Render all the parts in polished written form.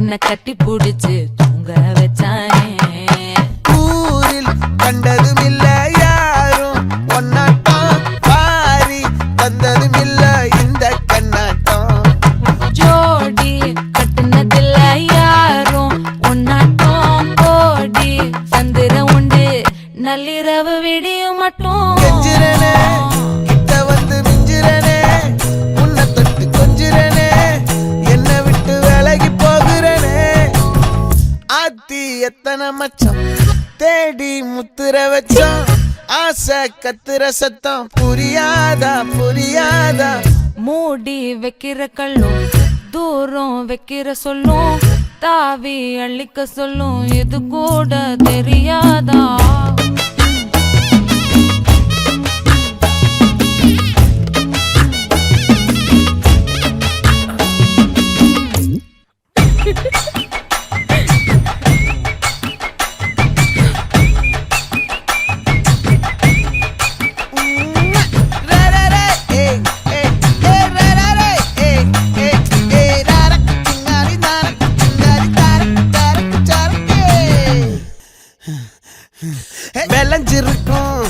என்ன கட்டி புடிச்சு தூங்க வச்சானே. ஊரில் கண்டதும் இல்ல யாரும் ஒன்னாட்டம், பாரி தந்ததும் இல்ல இந்த கண்ணாட்டம். ஜோடி கட்டுனதில்ல யாரும் ஒன்னாட்டம், கோடி சந்திர உண்டு நள்ளிரவு விடியும் மட்டும். கெஞ்சிரனே கிட்ட வந்து மிஞ்சிரனே, உன்னை தொட்டு கொஞ்சிரனே, என்ன விட்டு விலகி போகிறனே. ஆத்தி எத்தனை மச்சம் தேடி முத்துற வச்சோம், ஆசை கத்துற சத்தம் புரியாதா புரியாதா. மூடி வைக்கிற கல்லும் தூரம் வைக்கிற சொல்லும், தாவி அள்ளிக்க சொல்லும் இது கூட தெரியாதா. விளைஞ்சிருக்கும்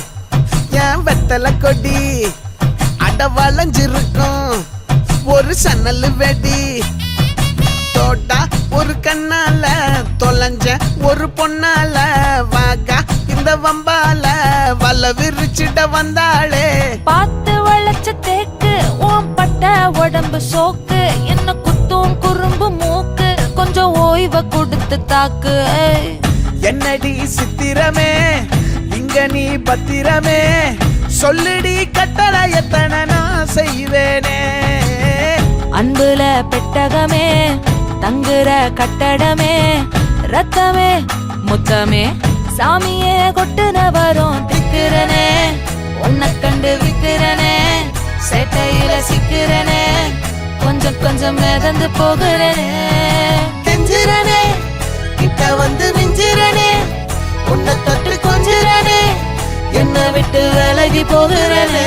என் வெத்தலை கொடி, அட வளைஞ்சிருக்கும் ஒரு சன்னல் வெடி. தோட்டா ஒரு கண்ணால தொலைஞ்ச ஒரு பொண்ணால, வாகா இந்த வம்பால வல விரிச்சிட வந்தாளே. பார்த்து வளைச்ச தேக்கு ஓம் பட்ட உடம்பு சோக்கு, என்ன குத்தும் குறும்பு மூக்கு கொஞ்சம் ஓய்வ கொடுத்து தாக்கு. என்னடி சித்திரமே இங்க நீ பத்திரமே, சொல்லுடி கட்டளை எத்தனை நான் செய்வேனே. அன்புல பெட்டகமே தங்குற கட்டடமே, ரத்தமே முத்தமே சாமியே கொட்டுன வரும் திக்கிறனே. உன்னை கண்டு விக்கிறனே, சேட்டையில சிக்கிறனே, கொஞ்சம் கொஞ்சம் மிதந்து போகிறனே. கெஞ்சிரனே கிட்ட வந்து மிஞ்சிரனே, உன்னை தொட்டு கொஞ்சிரனே, என்ன விட்டு விலகி போகிறனே.